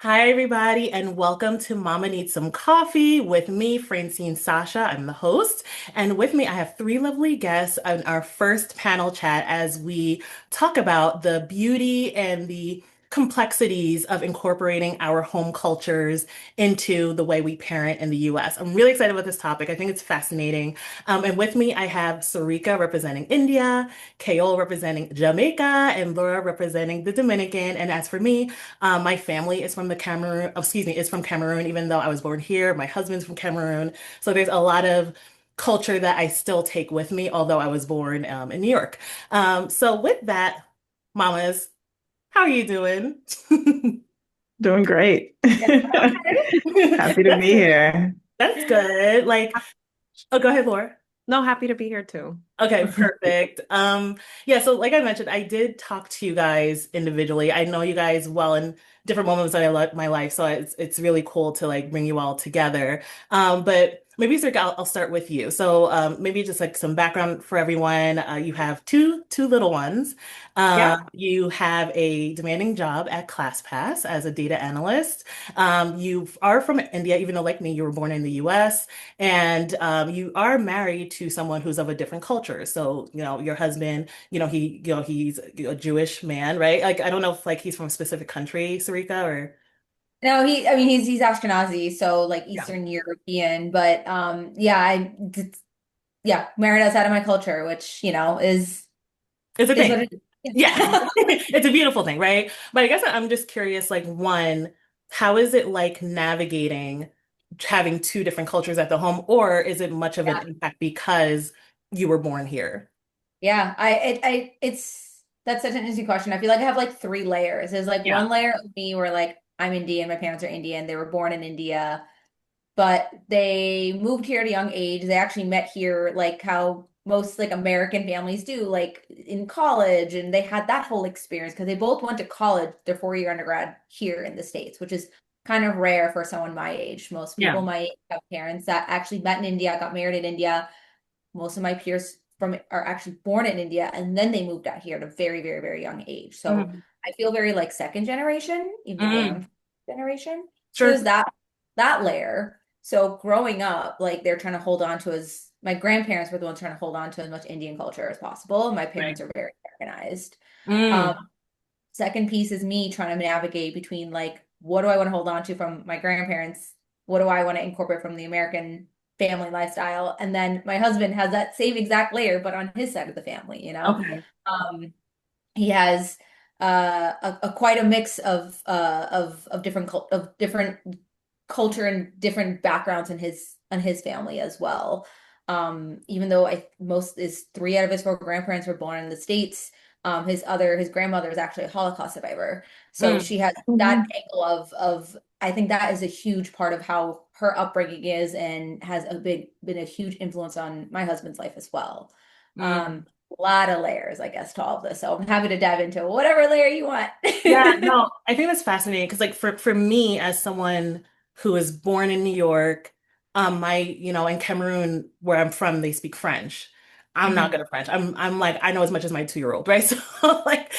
Hi, everybody, and welcome to Mama Needs Some Coffee with me, Francine Sasha. I'm the host. And with me, I have three lovely guests on our first panel chat as we talk about the beauty and the complexities of incorporating our home cultures into the way we parent in the US. I'm really excited about this topic. I think it's fascinating. And with me, I have Sarika representing India, Kayoll representing Jamaica, and Laura representing the Dominican. And as for me, my family is from the Cameroon, excuse me, is from Cameroon, even though I was born here. My husband's from Cameroon. So there's a lot of culture that I still take with me, although I was born in New York. So with that, mamas, how are you doing? Doing great. Yeah. Happy to That's be here. that's good. Oh, go ahead, Laura. No, happy to be here too. Okay, perfect. Yeah, so like I mentioned, I did talk to you guys individually. I know you guys well in different moments of my life, so it's really cool to like bring you all together. But maybe Sir, I'll start with you. So maybe just like some background for everyone. You have two little ones. Yep. You have a demanding job at ClassPass as a data analyst. You are from India, even though like me, you were born in the US. And you are married to someone who's of a different culture. So, your husband, he's a Jewish man, right? Like, I don't know if like he's from a specific country, Sarika, or No, I mean, he's Ashkenazi, so like yeah, Eastern European, but yeah, yeah, married outside of my culture, which, it's a is thing. what it is. Yeah, Yeah. it's a beautiful thing, right? But I guess I'm just curious, like, one, how is it like navigating having two different cultures at the home, or is it much of an Yeah. impact because you were born here? Yeah. That's such an interesting question. I feel like I have like three layers. There's like Yeah. one layer of me where like I'm Indian, my parents are Indian, they were born in India, but they moved here at a young age. They actually met here, like how most like American families do, like in college, and they had that whole experience because they both went to college, their 4-year undergrad here in the States, which is kind of rare for someone my age. Most people Yeah. my age have parents that actually met in India, got married in India. Most of my peers from are actually born in India, and then they moved out here at a very, very, very young age. So Mhm. I feel very like second generation, even though Mm. I'm generation. So Sure. there's that layer. So growing up, like they're trying to hold on to as my grandparents were the ones trying to hold on to as much Indian culture as possible. My Right. parents are very Americanized. Um, Mm. Second piece is me trying to navigate between like what do I want to hold on to from my grandparents? What do I want to incorporate from the American family lifestyle? And then my husband has that same exact layer, but on his side of the family, you know? Okay. Um, he has a quite a mix of different culture and different backgrounds in his family as well. Even though I most is three out of his four grandparents were born in the States. His grandmother is actually a Holocaust survivor. So Mm. she has that Mhm. angle of I think that is a huge part of how her upbringing is and has been a huge influence on my husband's life as well. Mm. Um, a lot of layers, I guess, to all of this. So I'm happy to dive into whatever layer you want. Yeah, no, I think that's fascinating because like for me as someone who was born in New York, in Cameroon where I'm from, they speak French. I'm not Mhm. good at French. I'm like I know as much as my 2-year-old, right? So like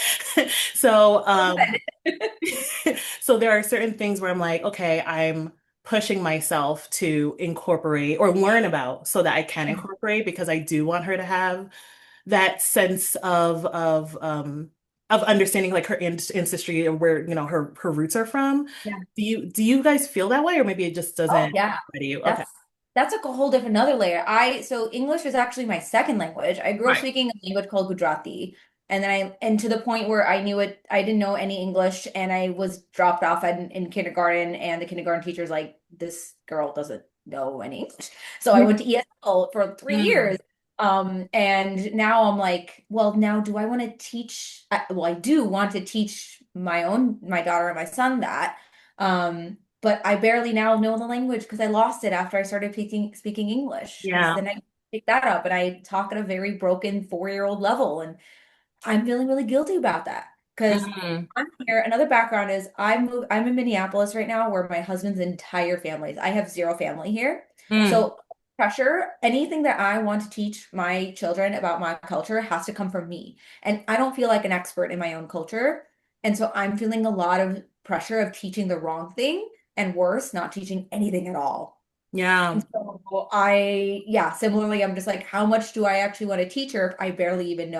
so so there are certain things where I'm like, okay, I'm pushing myself to incorporate or learn about so that I can incorporate because I do want her to have that sense of understanding like her ancestry or where her roots are from. Yeah. Do you guys feel that way or maybe it just Oh doesn't yeah. apply to you? Okay. That's like a whole different another layer. So English is actually my second language. I grew up Right. speaking a language called Gujarati. And to the point where I didn't know any English and I was dropped off in kindergarten and the kindergarten teacher's like, this girl doesn't know any English. So I went to ESL for 3 years. Mm. And now I'm like, well, now do I want to teach? Well, I do want to teach my daughter and my son that. But I barely now know the language because I lost it after I started speaking English. Because Yeah. then I pick that up and I talk at a very broken 4-year-old level, and I'm feeling really guilty about that. Because Mm. I'm here. Another background is I'm in Minneapolis right now, where my husband's entire family is. I have zero family here, Mm. so pressure. Anything that I want to teach my children about my culture has to come from me, and I don't feel like an expert in my own culture. And so I'm feeling a lot of pressure of teaching the wrong thing and worse, not teaching anything at all. Yeah. And so yeah, similarly, I'm just like, how much do I actually want to teach her if I barely even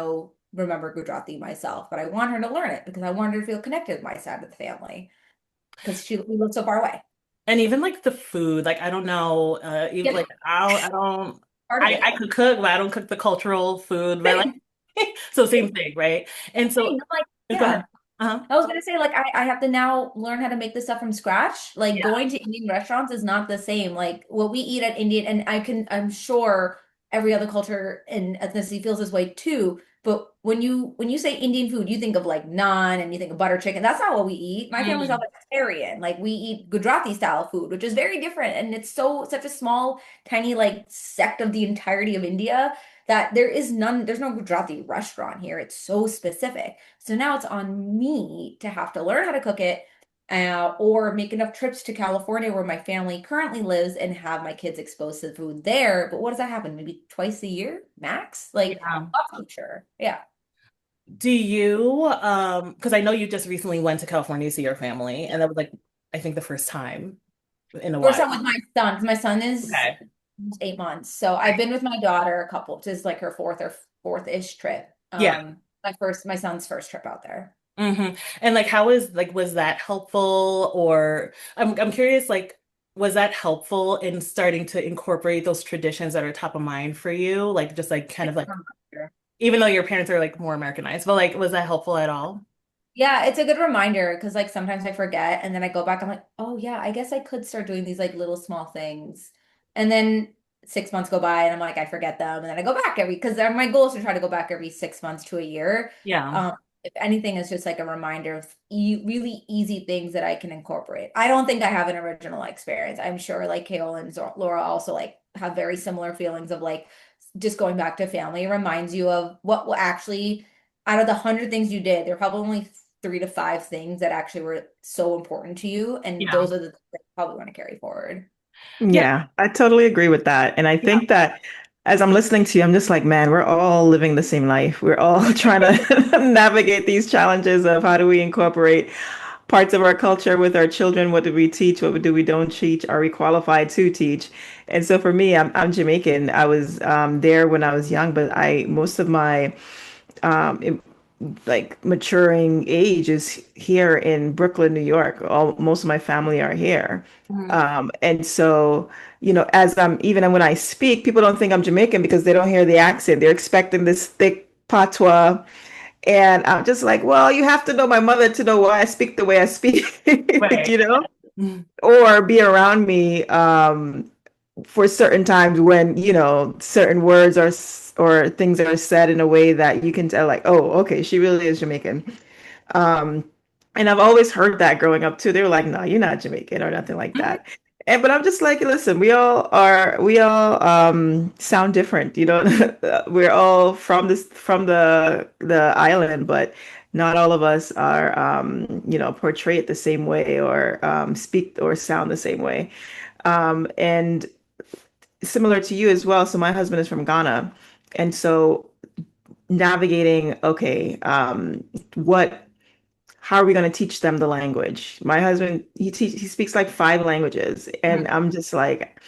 remember Gujarati myself? But I want her to learn it because I want her to feel connected with my side of the family because we live so far away. And even like the food, like I don't know, even Yeah, like I don't part of I it. could cook, but I don't cook the cultural food, but like so same thing, right? And so Thing, like, go yeah. ahead. Uh-huh. I was gonna say, like, I have to now learn how to make this stuff from scratch. Like Yeah. going to Indian restaurants is not the same. Like what we eat at Indian, and I'm sure every other culture and ethnicity feels this way too. But when you say Indian food, you think of like naan and you think of butter chicken. That's not what we eat. My family's all Mm. vegetarian. Like we eat Gujarati style food, which is very different. And it's such a small, tiny like sect of the entirety of India that there's no Gujarati restaurant here. It's so specific. So now it's on me to have to learn how to cook it, or make enough trips to California where my family currently lives and have my kids exposed to the food there. But what does that happen? Maybe twice a year max? Like, Yeah. not too sure. Yeah. Do you because I know you just recently went to California to see your family, and that was like I think the first time in a First while. time with my son, because my son is Okay. 8 months. So I've been with my daughter a couple. This is like her fourth-ish trip. Yeah. My son's first trip out there. And like how is like was that helpful or I'm curious like was that helpful in starting to incorporate those traditions that are top of mind for you? Like just like kind of like even though your parents are like more Americanized, but like was that helpful at all? Yeah, it's a good reminder because like sometimes I forget and then I go back, I'm like, oh yeah, I guess I could start doing these like little small things. And then 6 months go by and I'm like, I forget them. And then I go back because my goal is to try to go back every 6 months to a year. Yeah. If anything, it's just like a reminder of really easy things that I can incorporate. I don't think I have an original experience. I'm sure like Kayoll and Laura also like have very similar feelings of like just going back to family. It reminds you of what will actually out of the 100 things you did, there are probably only 3 to 5 things that actually were so important to you, and Yeah. those are the things that you probably want to carry forward. Yeah. Yeah, I totally agree with that. And I Yeah. think that as I'm listening to you, I'm just like, man, we're all living the same life. We're all trying to navigate these challenges of how do we incorporate parts of our culture with our children? What do we teach? What do we don't teach? Are we qualified to teach? And so for me, I'm Jamaican. I was there when I was young, but I most of my um, like maturing age is here in Brooklyn, New York. Most of my family are here. Mhm. And so, as even when I speak, people don't think I'm Jamaican because they don't hear the accent. They're expecting this thick patois. And I'm just like, well, you have to know my mother to know why I speak the way I speak, Right. Mhm. or be around me for certain times when certain words or things are said in a way that you can tell like, oh, okay, she really is Jamaican. um and I've always heard that growing up too. They were like, no, you're not Jamaican or nothing like that. And but I'm just like, listen, we all sound different, we're all from the island, but not all of us are portrayed the same way or speak or sound the same way. And similar to you as well. So my husband is from Ghana. And so navigating, okay, how are we going to teach them the language? My husband, he speaks like 5 languages. And Mhm. I'm just like,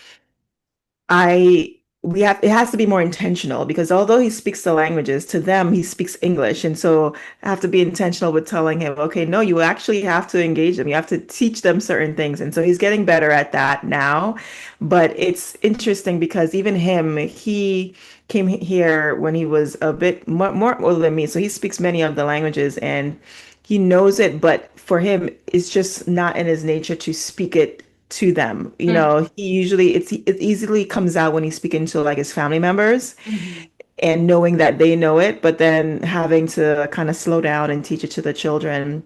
I we have it has to be more intentional because although he speaks the languages, to them he speaks English. And so I have to be intentional with telling him, okay, no, you actually have to engage them. You have to teach them certain things. And so he's getting better at that now. But it's interesting because even him, he came here when he was a bit more older than me. So he speaks many of the languages and he knows it, but for him, it's just not in his nature to speak it to them. He usually it easily comes out when he's speaking to like his family members Mhm. and knowing that they know it, but then having to kind of slow down and teach it to the children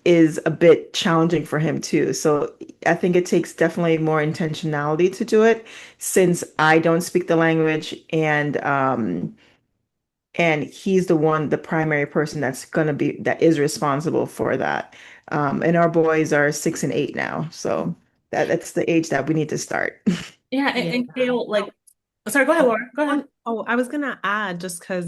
is a bit challenging for him too. So I think it takes definitely more intentionality to do it since I don't speak the language and he's the primary person that is responsible for that. And our boys are 6 and 8 now, so that's the age that we need to start. Yeah, Yeah. and Gail, like sorry, go ahead, Oh, Laura. Go ahead. Oh, I was gonna add just because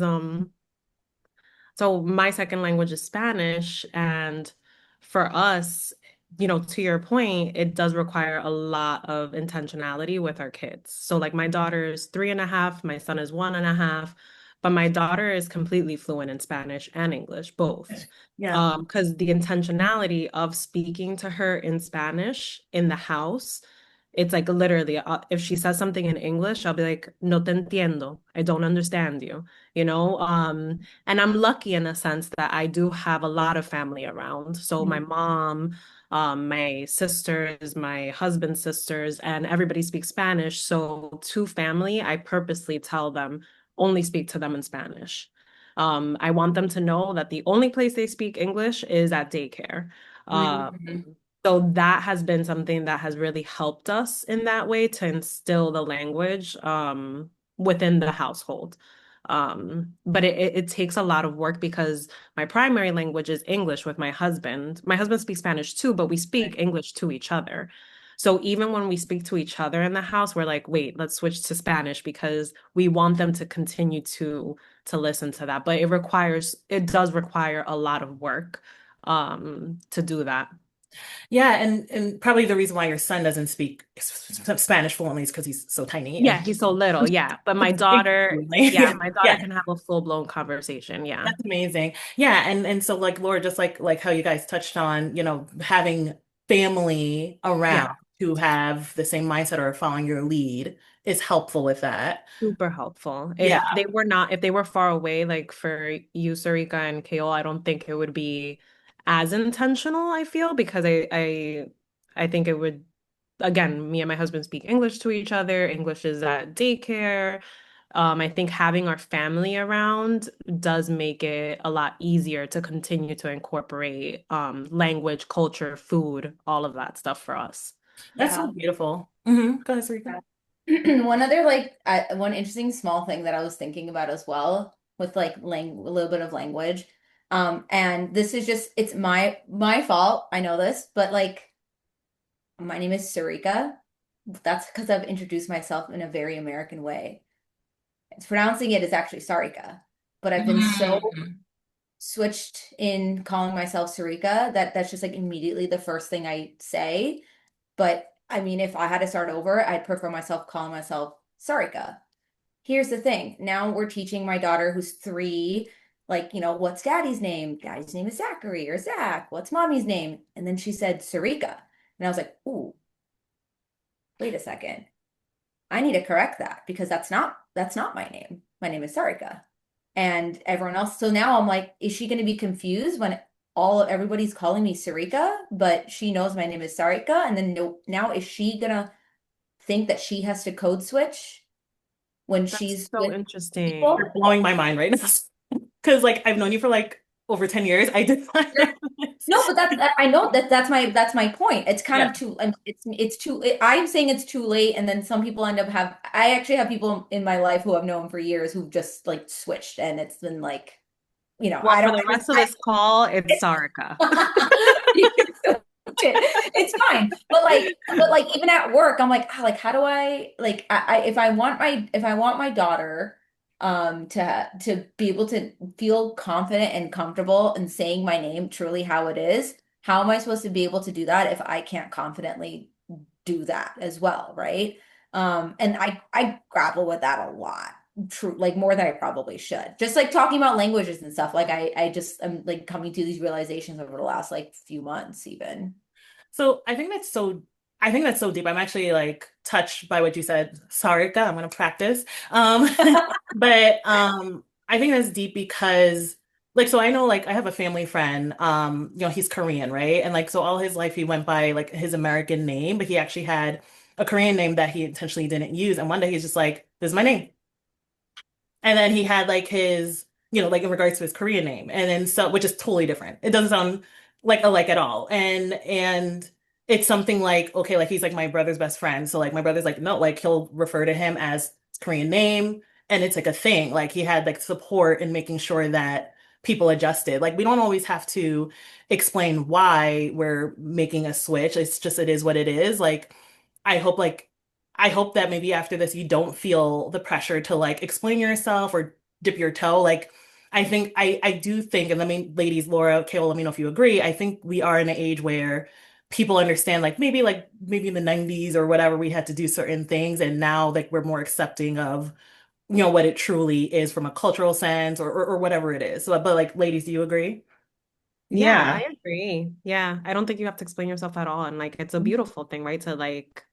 so my second language is Spanish, and for us, to your point, it does require a lot of intentionality with our kids. So like my daughter is 3.5, my son is 1.5, but my daughter is completely fluent in Spanish and English, both. Yeah. Because the intentionality of speaking to her in Spanish in the house, it's like literally, if she says something in English, I'll be like, no te entiendo. I don't understand you, you know? And I'm lucky in a sense that I do have a lot of family around. So my Mhm. mom, my sisters, my husband's sisters, and everybody speaks Spanish. So to family, I purposely tell them only speak to them in Spanish. I want them to know that the only place they speak English is at daycare. Mhm. So that has been something that has really helped us in that way to instill the language within the household. But it takes a lot of work because my primary language is English with my husband. My husband speaks Spanish too, but we speak English to each other. So even when we speak to each other in the house, we're like, wait, let's switch to Spanish because we want them to continue to listen to that. But it does require a lot of work to do that. Yeah, and probably the reason why your son doesn't speak Spanish fluently is because he's so tiny and Yeah, he's so little. Yeah. But my English daughter, fluently. yeah, my daughter Yeah, can have a full-blown conversation. Yeah. that's amazing. Yeah, and so like Laura, just like how you guys touched on, having family Yeah. around who have the same mindset or following your lead is helpful with that. Super helpful. Yeah. If they were far away, like for you, Sarika and Kayoll, I don't think it would be as intentional, I feel, because I think it would, again, me and my husband speak English to each other. English is at daycare. I think having our family around does make it a lot easier to continue to incorporate language, culture, food, all of that stuff for us. That's so Yeah. beautiful. Go ahead, Sarika. One other one interesting small thing that I was thinking about as well with like a little bit of language. And this is just it's my fault. I know this, but like my name is Sarika. That's because I've introduced myself in a very American way. It's pronouncing it is actually Sarika, but I've been so Mm. switched in calling myself Sarika that that's just like immediately the first thing I say. But I mean, if I had to start over, I'd prefer myself calling myself Sarika. Here's the thing. Now we're teaching my daughter who's 3, like, what's daddy's name? Daddy's name is Zachary or Zach. What's mommy's name? And then she said Sarika. And I was like, ooh, wait a second. I need to correct that because that's not my name. My name is Sarika. And everyone else. So now I'm like, is she going to be confused when everybody's calling me Sarika, but she knows my name is Sarika? And then no, now is she gonna think that she has to code switch when That's she's so with interesting. You're people? blowing my mind right now. Because like I've known you for like over 10 years. I did not know this. No, but I know that's my point. It's kind Yeah. of too it's too I'm saying it's too late, and then some people end up I actually have people in my life who I've known for years who've just like switched, and it's been like, Well, I for don't the rest of this call, it's Sarika. You can still watch it. It's fine. But like even at work, I'm like, how do I like if I want my daughter to be able to feel confident and comfortable in saying my name truly how it is, how am I supposed to be able to do that if I can't confidently do that as well, right? And I grapple with that a lot. True, like more than I probably should. Just like talking about languages and stuff. Like I just am like coming to these realizations over the last like few months even. So I think that's so deep. I'm actually like touched by what you said. Sarika, I'm gonna practice. But I think that's deep because like so I know like I have a family friend, he's Korean, right? And like so all his life he went by like his American name, but he actually had a Korean name that he intentionally didn't use. And one day he's just like, this is my name. And then he had like his, like in regards to his Korean name. And then so, which is totally different. It doesn't sound like alike at all. And it's something like, okay, like he's like my brother's best friend. So like my brother's like, no, like he'll refer to him as his Korean name. And it's like a thing. Like he had like support in making sure that people adjusted. Like we don't always have to explain why we're making a switch. It's just it is what it is. Like I hope that maybe after this you don't feel the pressure to like explain yourself or dip your toe. Like I think I do think, and I mean, ladies, Laura, Kayoll, let me know if you agree. I think we are in an age where people understand, like maybe in the 90s or whatever, we had to do certain things, and now like we're more accepting of, what it truly is from a cultural sense or whatever it is. So, but like, ladies, do you agree? Yeah, Yeah. I agree. Yeah, I don't think you have to explain yourself at all. And like it's a beautiful thing, right? To like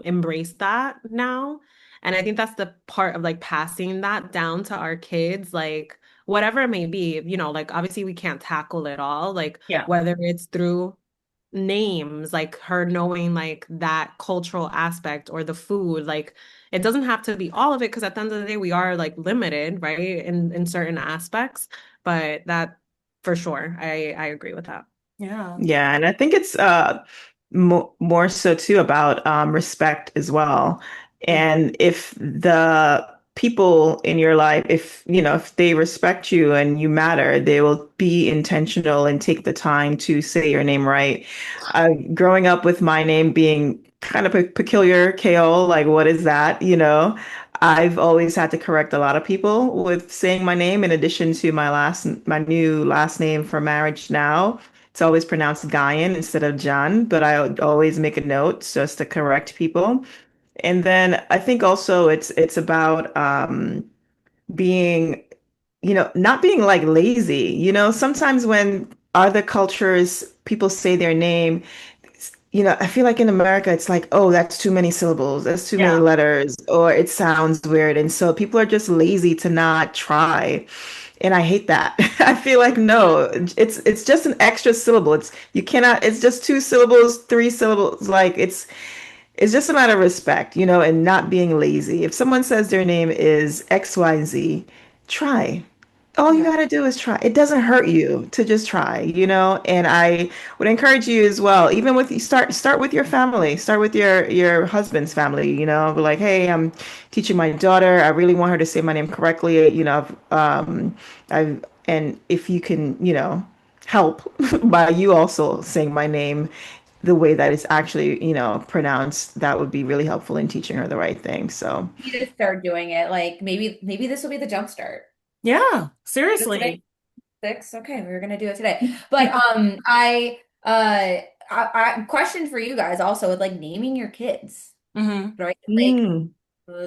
embrace that now. And I think that's the part of like passing that down to our kids, like whatever it may be, like obviously we can't tackle it all, like Yeah. whether it's through names, like her knowing like that cultural aspect or the food, like it doesn't have to be all of it because at the end of the day we are like limited, right? In certain aspects, but that for sure, I agree with that. Yeah. Yeah, and I think it's more so too about respect as well. Mhm. And if the people in your life, if if they respect you and you matter, they will be intentional and take the time to say your name right. Growing up with my name being kind of a peculiar, Kayoll, like what is that? I've always had to correct a lot of people with saying my name in addition to my new last name for marriage now. It's always pronounced Gyan instead of John, but I would always make a note just to correct people. And then I think also it's about being, not being like lazy. Sometimes when other cultures people say their name, I feel like in America it's like, oh, that's too many syllables, that's too many Yeah. letters, or it sounds weird. And so people are just lazy to not try. And I hate that. I feel like no, it's just an extra syllable. You cannot, it's just two syllables, three syllables. Like it's just a matter of respect, and not being lazy. If someone says their name is XYZ, try. All you Yeah. gotta do is try. It doesn't hurt you to just try, And I would encourage you as well, even with you start with your family, start with your husband's family, Be like, hey, I'm teaching my daughter. I really want her to say my name correctly, I and if you can, help by you also saying my name the way that it's actually, pronounced, that would be really helpful in teaching her the right thing. So, You need to start doing it. Like maybe this will be the jump start. Yeah. Do it today. Seriously. 6. Okay, we're gonna do it today. But question for you guys also with like naming your kids, Hmm. right? Like mm,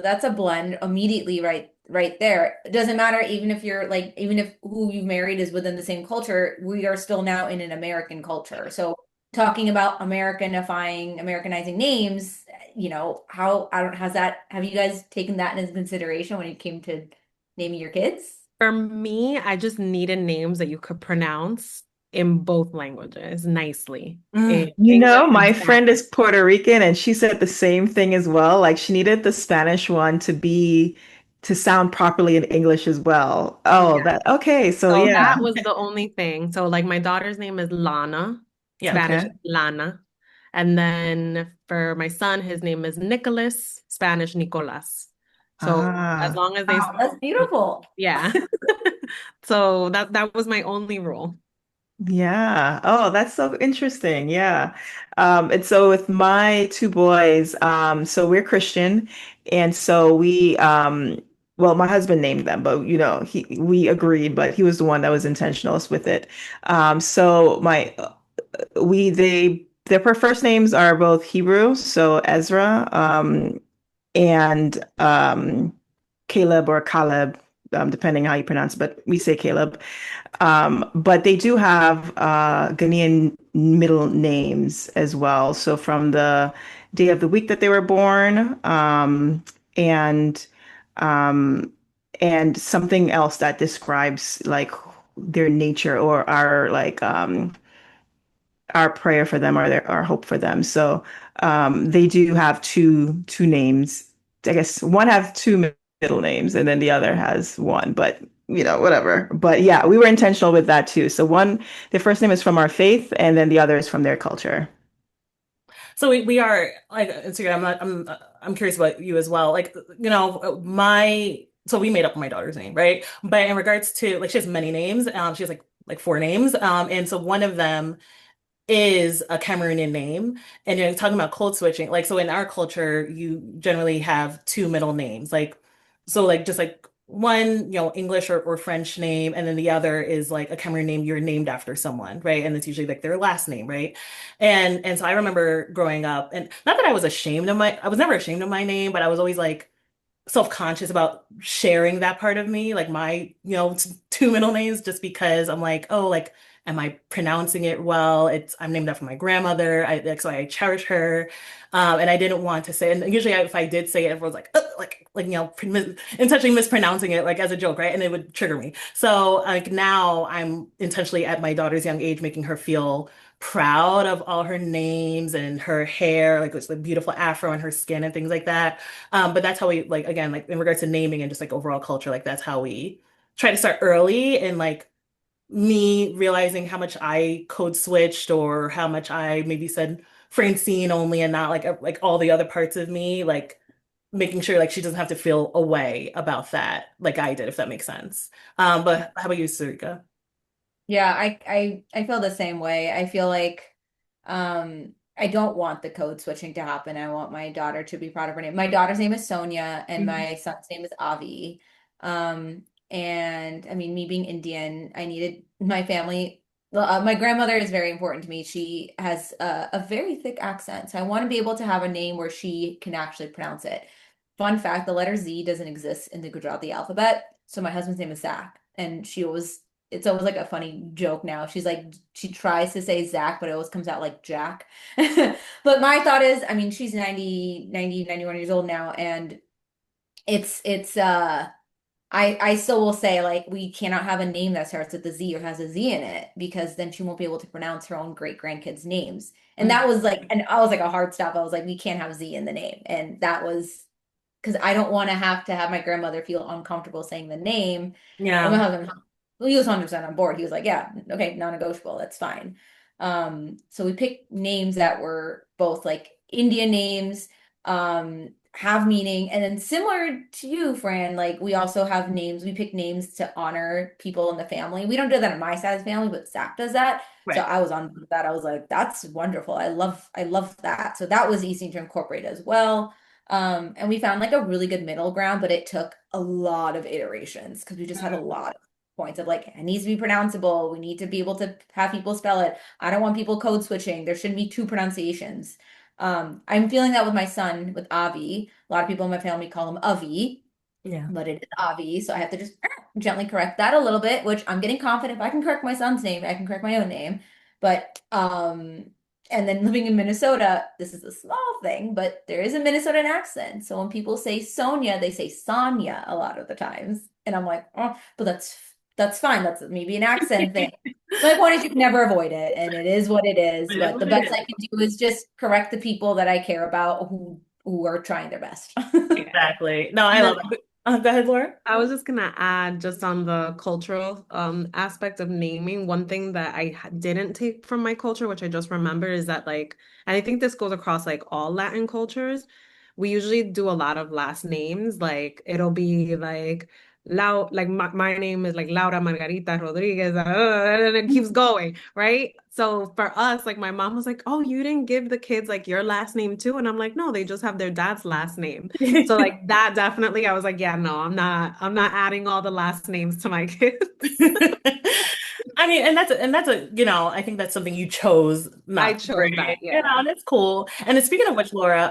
that's a blend immediately right there. It doesn't matter even if you're like even if who you've married is within the same culture, we are still now in an American culture. So talking about Americanizing names, how I don't has that have you guys taken that into consideration when it came to naming your kids? For me, I just needed names that you could pronounce in both languages nicely, in Mm. English and my friend is Spanish. Puerto Rican and she said the same thing as well. Like she needed the Spanish one to sound properly in English as well. Oh, Yeah. that okay. So So yeah. that was the only thing. So like my daughter's name is Lana, Yeah. Spanish Okay. is Lana. And then for my son, his name is Nicholas, Spanish Nicolas. So as Ah. long as they Wow, start, that's beautiful. yeah. So that was my only rule. Yeah. Oh, that's so interesting. Yeah. And so with my two boys, so we're Christian, and so well, my husband named them, but we agreed, but he was the one that was intentional with it. So their first names are both Hebrew, so Ezra, and Caleb or Caleb, depending how you pronounce it, but we say Caleb. But they do have Ghanaian middle names as well. So from the day of the week that they were born, and um, and something else that describes like their nature or our prayer for them or our hope for them. So they do have two names. I guess one has two middle names and then the other has one, but whatever. But yeah, we were intentional with that too. So the first name is from our faith and then the other is from their culture. So we are like, Instagram. I'm curious about you as well. Like, so we made up my daughter's name, right? But in regards to like, she has many names. She has like four names. And so one of them is a Cameroonian name. And you're talking about code switching. Like, so in our culture, you generally have two middle names. Like, so like just like one, English or French name, and then the other is like a Cameroon name you're named after someone, right? And it's usually like their last name, right? And so I remember growing up, and not that I was never ashamed of my name, but I was always like self-conscious about sharing that part of me, like my, two middle names, just because I'm like, oh, like, am I pronouncing it well? I'm named after my grandmother. So I cherish her. And I didn't want to say, and usually if I did say it, everyone's like, "Ugh," intentionally mispronouncing it, like as a joke, right? And it would trigger me. So like now I'm intentionally at my daughter's young age, making her feel proud of all her names and her hair, like it's the beautiful afro and her skin and things like that. But that's how we like again, like in regards to naming and just like overall culture, like that's how we try to start early and like me realizing how much I code switched or how much I maybe said Francine only and not like all the other parts of me, like making sure like she doesn't have to feel a way about that, like I did, if that makes sense. But how about you, Sarika? Yeah, I feel the same way. I feel like I don't want the code switching to happen. I want my daughter to be proud of her name. My daughter's name is Sonia and Mhm. my son's name is Avi. And I mean, me being Indian, I needed my family. My grandmother is very important to me. She has a very thick accent, so I want to be able to have a name where she can actually pronounce it. Fun fact, the letter Z doesn't exist in the Gujarati alphabet. So my husband's name is Zach, and it's always like a funny joke now. She's like, she tries to say Zach, but it always comes out like Jack. But my thought is, I mean, she's 91 years old now, and it's I still will say like we cannot have a name that starts with a Z or has a Z in it because then she won't be able to pronounce her own great grandkids' names. And Mhm. that was like, and I was like a hard stop. I was like, we can't have Z in the name. And that was because I don't want to have my grandmother feel uncomfortable saying the name. And my Yeah. husband, well, he was 100% on board. He was like, yeah, okay, non-negotiable, that's fine. So we picked names that were both like Indian names, have meaning, and then similar to you, Fran, like we also have names, we pick names to honor people in the family. We don't do that in my side of the family, but Zach does that. So Right. I was on board with that. I was like, that's wonderful. I love that. So that was easy to incorporate as well. And we found like a really good middle ground, but it took a lot of iterations because we just had a lot of points of like, it needs to be pronounceable. We need to be able to have people spell it. I don't want people code switching. There shouldn't be two pronunciations. I'm feeling that with my son, with Avi. A lot of people in my family call him Avi, Yeah. but it is Avi. So I have to just gently correct that a little bit, which I'm getting confident if I can correct my son's name, I can correct my own name. But and then living in Minnesota, this is a small thing, but there is a Minnesotan accent. So when people say Sonia, they say Sonia a lot of the times. And I'm like, oh, but that's fine. That's maybe an accent thing. My point is you can never avoid it, and it is what it is. It is But the what it best is. I can do is just correct the people that I care about who are trying their best. Exactly. No, I And love then it. Go ahead, Laura. I was just gonna add just on the cultural aspect of naming, one thing that didn't take from my culture, which I just remember, is that like, and I think this goes across like all Latin cultures, we usually do a lot of last names. Like it'll be like like my name is like Laura Margarita Rodriguez, and it keeps going, right? So for us, like my mom was like, "Oh, you didn't give the kids like your last name too?" And I'm like, "No, they just have their dad's last name." So like that definitely I was like, yeah, no, I'm not adding all the last names to my kids. I mean, and that's a, I think that's something you chose I not to bring, chose that, yeah. and it's cool. And then speaking of which, Laura,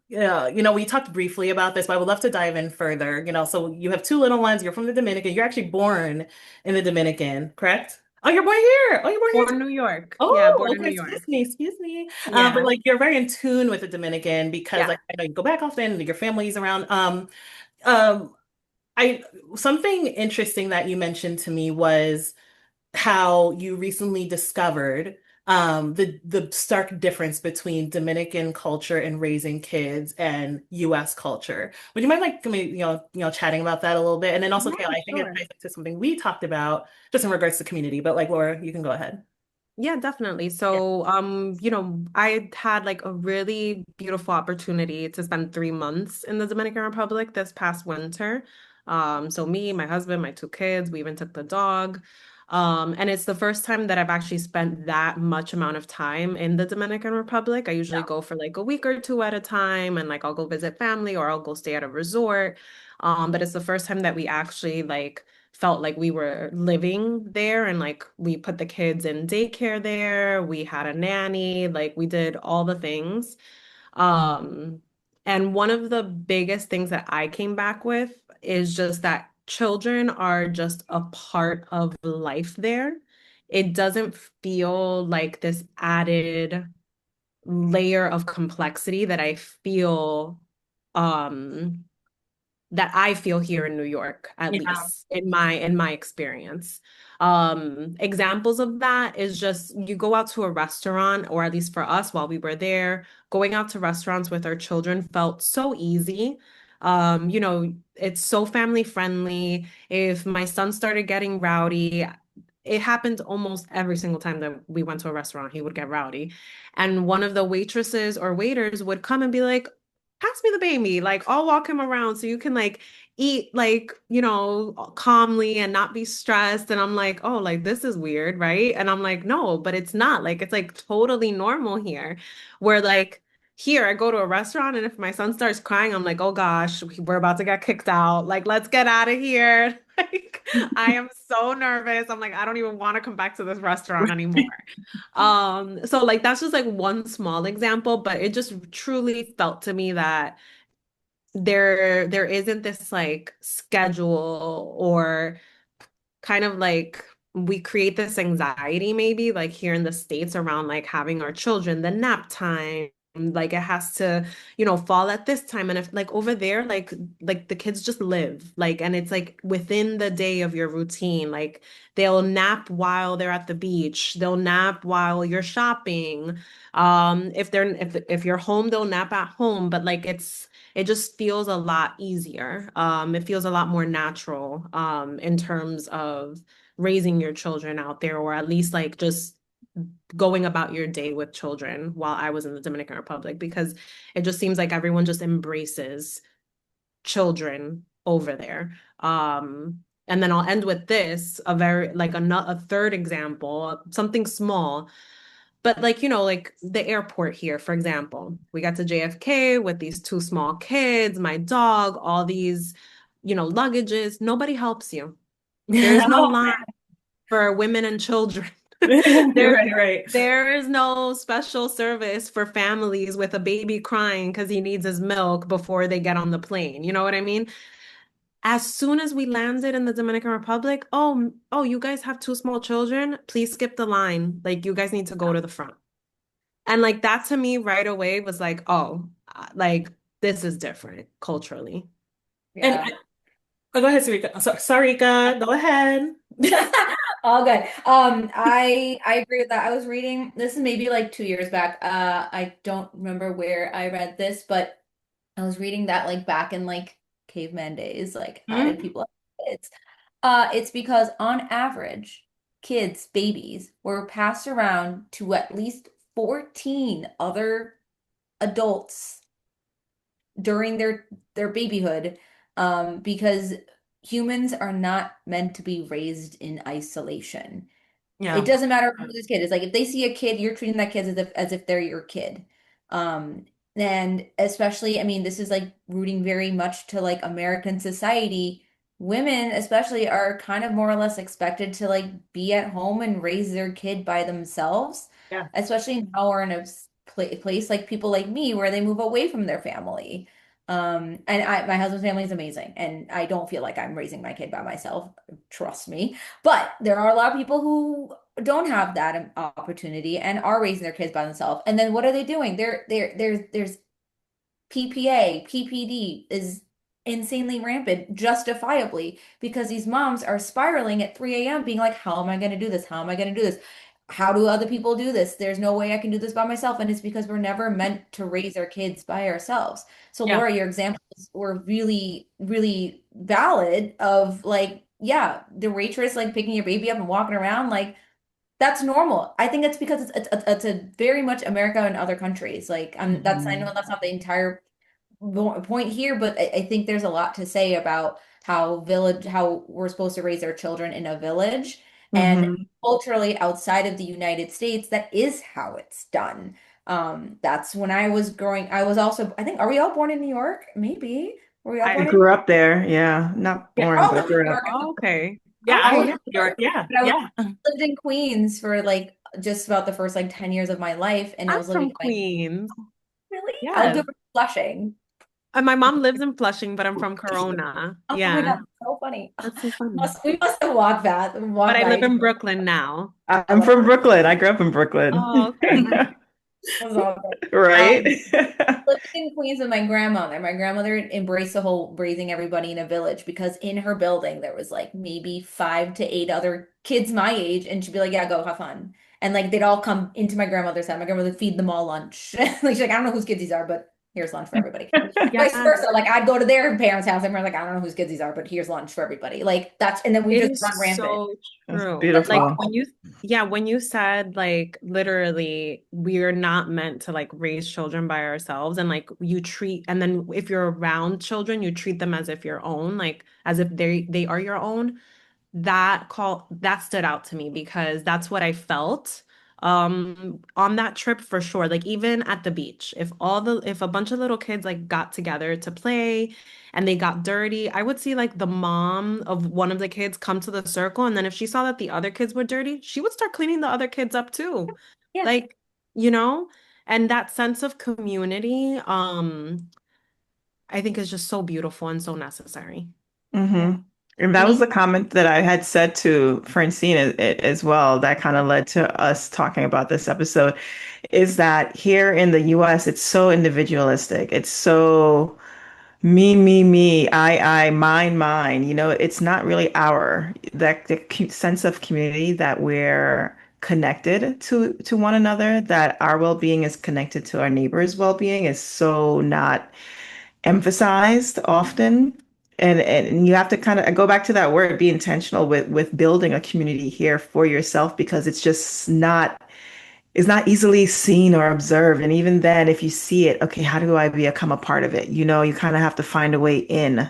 we talked briefly about this, but I would love to dive in further. So you have two little ones, you're from the Dominican, you're actually born in the Dominican, correct? Oh, you're born here. Oh, you're born here Born too. in New York. Yeah, Oh, born in okay. New Excuse York. me, excuse me. But Yeah. like you're very in tune with the Dominican because Yeah. like I know you go back often, your family's around. Um, I something interesting that you mentioned to me was how you recently discovered the stark difference between Dominican culture and raising kids and US culture. Would you mind like chatting about that a little bit? And then also Yeah, Kayla, I think it sure. ties into something we talked about just in regards to community, but like Laura, you can go ahead. Yeah, definitely. Yeah. So, I had like a really beautiful opportunity to spend 3 months in the Dominican Republic this past winter. So me, my husband, my two kids, we even took the dog. And it's the first time that I've actually spent that much amount of time in the Dominican Republic. I usually go for like a week or two at a time, and like I'll go visit family or I'll go stay at a resort. But it's the first time that we actually like felt like we were living there, and like we put the kids in daycare there. We had a nanny, like we did all the things. Um, and one of the biggest things that I came back with is just that children are just a part of life there. It doesn't feel like this added layer of complexity um that I feel here in New York, at Yeah. least in my experience. Examples of that is just you go out to a restaurant, or at least for us while we were there, going out to restaurants with our children felt so easy. It's so family friendly. If my son started getting rowdy, it happened almost every single time that we went to a restaurant, he would get rowdy. And one of the waitresses or waiters would come and be like, pass me the baby. Like, I'll walk him around so you can like eat like, calmly and not be stressed. And I'm like, oh, like this is weird, right? And I'm like, no, but it's not. Like, it's like totally normal here. Where like here, I go to a restaurant and if my son starts crying, I'm like, oh gosh, we're about to get kicked out. Like, let's get out of here. Like, I am so nervous. I'm like, I don't even want to come back to this restaurant anymore. So like that's just like one small example, but it just truly felt to me that there isn't this like schedule or kind of like we create this anxiety maybe like here in the States around like having our children, the nap time, like it has to, fall at this time. And if like over there, like the kids just live like, and it's like within the day of your routine, like they'll nap while they're at the beach, they'll nap while you're shopping. If you're home, they'll nap at home, but like it just feels a lot easier. It feels a lot more natural in terms of raising your children out there, or at least like just going about your day with children while I was in the Dominican Republic, because it just seems like everyone just embraces children over there. And then I'll end with this, a very like a third example, something small. But like, like the airport here, for example, we got to JFK with these two small kids, my dog, all these, luggages. Nobody helps you. There's no Oh, line for women and children. you're There, right, right. there is no special service for families with a baby crying because he needs his milk before they get on the plane. You know what I mean? As soon as we landed in the Dominican Republic, oh, you guys have two small children? Please skip the line. Like, you guys need to go to the front. And like that to me right away was like, oh, like this is different culturally. And Yeah. oh, go ahead, Sarika. Sarika, go ahead. All good. I agree with that. I was reading this is maybe like 2 years back. I don't remember where I read this, but I was reading that like back in like caveman days, like how did Mhm. people have kids? It's because on average, kids, babies, were passed around to at least 14 other adults during their babyhood, because humans are not meant to be raised in isolation. It Yeah. doesn't matter who this kid is. Like if they see a kid, you're treating that kid as if they're your kid. Um, and especially, I mean, this is like rooting very much to like American society. Women, especially, are kind of more or less expected to like be at home and raise their kid by themselves, Yeah. especially now we're in a place like people like me where they move away from their family. And my husband's family is amazing, and I don't feel like I'm raising my kid by myself. Trust me. But there are a lot of people who don't have that opportunity and are raising their kids by themselves. And then what are they doing? There's PPA, PPD is insanely rampant, justifiably, because these moms are spiraling at 3 a.m. being like, how am I going to do this? How am I going to do this? How do other people do this? There's no way I can do this by myself. And it's because we're never meant to raise our kids by ourselves. So, Yeah. Laura, your examples were really, really valid of like, yeah, the waitress like picking your baby up and walking around, like that's normal. I think it's because it's a very much America and other countries. Like, that's I know Mhm. that's not the entire point here, but I think there's a lot to say about how we're supposed to raise our children in a village. And Mm-hmm. culturally outside of the United States, that is how it's done. That's when I was growing. I was also, I think, are we all born in New York? Maybe. Were we all I born in? grew up there. Yeah. Not Yeah, born, all but in New grew up. York. Oh, okay. Yeah, I All grew in Okay. up New in New York. York. Yeah, But I yeah. lived in Queens for like just about the first like 10 years of my life, and I I'm was living from with my Queens. really. I lived Yes. over in Flushing. And my mom lives in Flushing, but I'm from Corona. Oh my Yeah. God, so funny. That's so funny. We must have walked that But walked I by live each in other. Brooklyn now. I I'm love from Brooklyn. I grew up in Oh, Brooklyn. okay. it. Was all good. Right? Living in Queens with my grandmother. My grandmother embraced the whole raising everybody in a village because in her building there was like maybe 5 to 8 other kids my age, and she'd be like, "Yeah, go have fun." And like they'd all come into my grandmother's house. My grandmother would feed them all lunch. Like she's like, "I don't know whose kids these are, but here's lunch for everybody." Vice Yeah, versa. Like I'd go to their parents' house and we're like, "I don't know whose kids these are, but here's lunch for everybody." Like that's and then we it just is run rampant. so That's true. That's Like beautiful. awful. when you said like literally we're not meant to like raise children by ourselves and like you treat and then if you're around children, you treat them as if your own, like as if they are your own. That stood out to me because that's what I felt on that trip for sure. Like even at the beach, if a bunch of little kids like got together to play and they got dirty, I would see like the mom of one of the kids come to the circle, and then if she saw that the other kids were dirty, she would start cleaning the other kids up too. Yeah. Like, you know, and that sense of community I think is just so beautiful and so necessary. Yeah. Hmm. And that And was even the comment that I had said to Francine as well. That kind of led to us talking about this episode. Is that here in the US, it's so individualistic. It's so me, mine, mine. It's not really the sense of community that we're connected to one another, that our well-being is connected to our neighbor's well-being is so not emphasized often. And you have to kind of go back to that word, be intentional with building a community here for yourself because it's not easily seen or observed. And even then, if you see it, okay, how do I become a part of it? You kind of have to find a way in.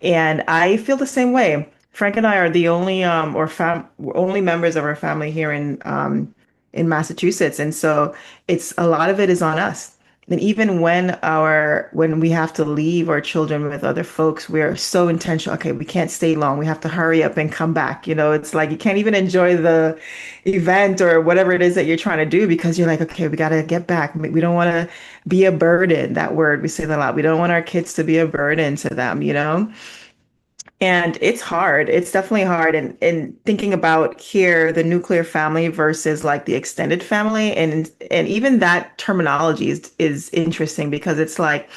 And I feel the same way. Frank and I are the only only members of our family here in Massachusetts. And so it's a lot of it is on us. And even when we have to leave our children with other folks, we're so intentional. Okay, we can't stay long. We have to hurry up and come back. It's like you can't even enjoy the event or whatever it is that you're trying to do because you're like, okay, we got to get back. We don't want to be a burden. That word, we say that a lot. We don't want our kids to be a burden to them. And it's hard. It's definitely hard. And thinking about here, the nuclear family versus like the extended family, and even that terminology is interesting because it's like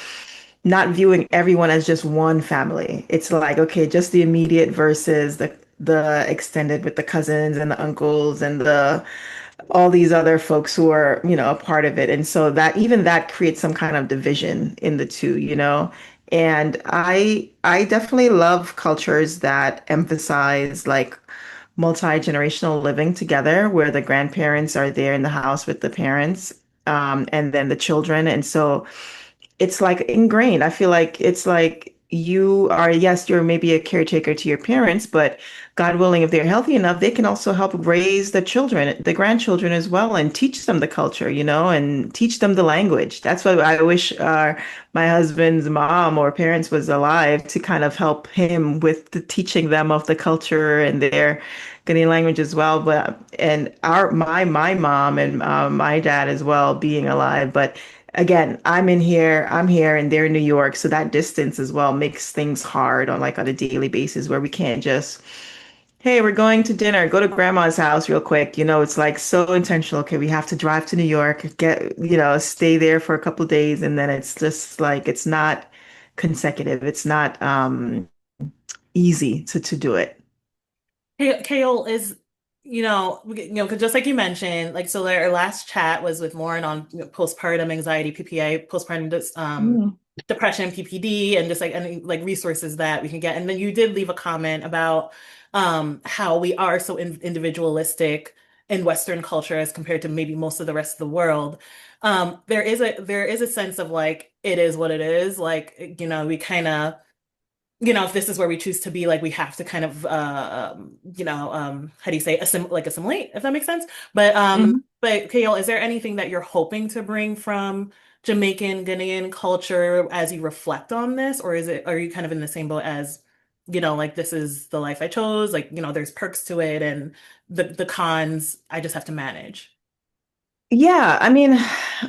not viewing everyone as just one family. It's like, okay, just the immediate versus the extended with the cousins and the uncles and the all these other folks who are, a part of it. And so that even that creates some kind of division in the two. And I definitely love cultures that emphasize like multi-generational living together where the grandparents are there in the house with the parents, and then the children. And so it's like ingrained. I feel like it's like yes, you're maybe a caretaker to your parents, but God willing, if they're healthy enough, they can also help raise the children, the grandchildren as well, and teach them the culture, and teach them the language. That's what I wish my husband's mom or parents was alive to kind of help him with the teaching them of the culture and their Ghanaian language as well. But and my mom and my dad as well being alive, but again, I'm here, and they're in New York. So that distance as well makes things hard on a daily basis where we can't just, hey, we're going to dinner, go to grandma's house real quick. It's like so intentional. Okay, we have to drive to New York, stay there for a couple of days. And then it's just like, it's not consecutive. It's not easy to do it. Kayoll is, 'cause just like you mentioned, like, so our last chat was with Lauren on postpartum anxiety, PPA, postpartum Mm. depression, PPD, and just like any like resources that we can get. And then you did leave a comment about how we are so individualistic in Western culture as compared to maybe most of the rest of the world. There is a sense of like it is what it is. Like, we kind of if this is where we choose to be, like we have to kind of how do you say assimilate, if that makes sense. But Kayoll, is there anything that you're hoping to bring from Jamaican, Ghanaian culture as you reflect on this, or are you kind of in the same boat as, like this is the life I chose, like, there's perks to it and the cons I just have to manage. Yeah, I mean,